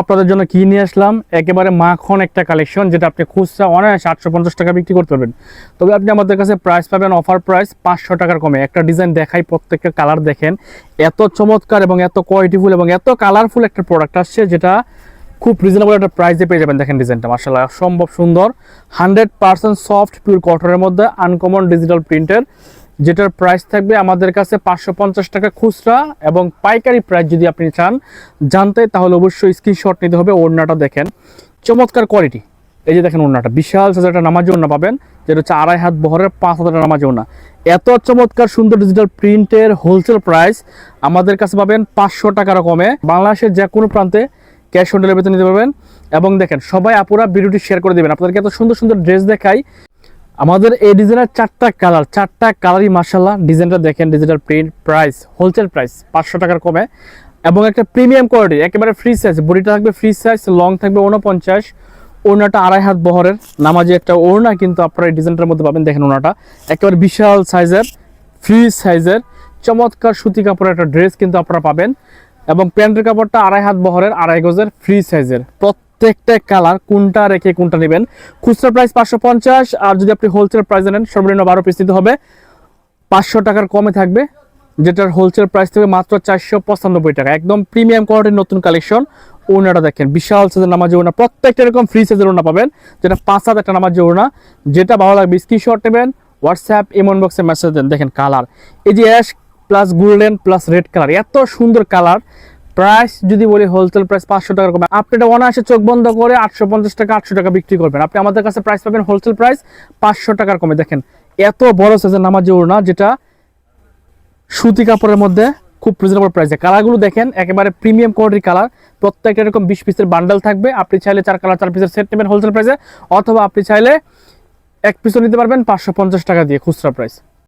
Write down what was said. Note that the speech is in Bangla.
আপনাদের জন্য কি নিয়ে আসলাম, একেবারে মাখন একটা কালেকশন, যেটা আপনি খুচরা অনায়াসে 850 টাকা বিক্রি করতে পারবেন। তবে আপনি আমাদের কাছে প্রাইস পাবেন অফার প্রাইস 500 টাকার কমে। একটা ডিজাইন দেখাই, প্রত্যেকটা কালার দেখেন, এত চমৎকার এবং এত কোয়ালিটিফুল এবং এত কালারফুল একটা প্রোডাক্ট আসছে, যেটা খুব রিজনেবল একটা প্রাইসে পেয়ে যাবেন। দেখেন ডিজাইনটা মাশাআল্লাহ অসম্ভব সুন্দর, 100% সফট পিওর কটনের মধ্যে আনকমন ডিজিটাল প্রিন্টের, যেটার প্রাইস থাকবে আমাদের কাছে 550 টাকা খুচরা, এবং পাইকারি প্রাইস যদি আপনি চান জানতে, তাহলে অবশ্যই স্ক্রিনশট নিতে হবে। ওড়নাটা দেখেন, চমৎকার কোয়ালিটি। এই যে দেখেন ওড়নাটা, বিশাল সাইজের একটা নামাজি ওড়না পাবেন, যেটা হচ্ছে 2.5 হাত বহরের 5 হাতের নামাজি ওড়না। এত চমৎকার সুন্দর ডিজিটাল প্রিন্টের হোলসেল প্রাইস আমাদের কাছে পাবেন 500 টাকার কমে। বাংলাদেশের যে কোনো প্রান্তে ক্যাশ অন ডেলিভারিতে নিতে পারবেন। এবং দেখেন সবাই আপুরা ভিডিওটি শেয়ার করে দেবেন। আপনাদেরকে এত সুন্দর সুন্দর ড্রেস দেখাই। আমাদের এই ডিজাইনের 4টা কালারই মাশাআল্লাহ। ডিজাইনটা দেখেন, digital print, price wholesale price 500 টাকার কমে, এবং একটা প্রিমিয়াম কোয়ালিটি, একেবারে ফ্রি সাইজ। বডিটা থাকবে ফ্রি সাইজ, লং থাকবে 49, ওড়নাটা 2.5 হাত বহরের নামাজি একটা ওড়না কিন্তু আপনারা এই ডিজাইনটার মধ্যে পাবেন। দেখেন ওড়নাটা একেবারে বিশাল সাইজের, ফ্রি সাইজের চমৎকার সুতি কাপড়ের একটা ড্রেস কিন্তু আপনারা পাবেন। এবং প্যান্টের কাপড়টা 2.5 হাত বহরের, 2.5 গজের, ফ্রি সাইজের। প্রত্যেকটা কালার কোনটা রেখে কোনটা নেবেন। খুচরা প্রাইস 550, আর যদি আপনি হোলসেল প্রাইস নেন সর্বনিম্ন 12 পিস নিতে হবে, 500 টাকার কমে থাকবে, যেটার হোলসেল প্রাইস থাকবে মাত্র 495 টাকা। একদম প্রিমিয়াম কোয়ালিটির নতুন কালেকশন। ওড়নাটা দেখেন, বিশাল সাইজের নামাজি ওড়না, প্রত্যেকটা এরকম ফ্রি সাইজের ওড়না পাবেন, যেটা 5 হাত একটা নামাজি ওড়না। যেটা ভালো লাগবে স্ক্রিনশট নেবেন, হোয়াটসঅ্যাপ ইমো বক্সে মেসেজ দেন। দেখেন কালার, এই যে ash plus golden plus red colour, এত সুন্দর কালার। প্রাইস যদি বলি হোলসেল প্রাইস 500 টাকার কমে, আপনি এটা অনায়াসে চোখ বন্ধ করে 850 টাকা 800 টাকা বিক্রি করবেন। আপনি আমাদের কাছে প্রাইস পাবেন হোলসেল প্রাইস 500 টাকার কমে। দেখেন এত বড় সাইজের নামাজি ওড়না, যেটা সুতি কাপড়ের মধ্যে খুব রিজনেবল প্রাইসে। কালারগুলো দেখেন, একেবারে প্রিমিয়াম কোয়ালিটির কালার। প্রত্যেকটা এরকম 20 পিসের বান্ডেল থাকবে। আপনি চাইলে 4 কালার 4 পিসের সেট নেবেন হোলসেল প্রাইসে, অথবা আপনি চাইলে এক পিসও নিতে পারবেন 550 টাকা দিয়ে খুচরা প্রাইস।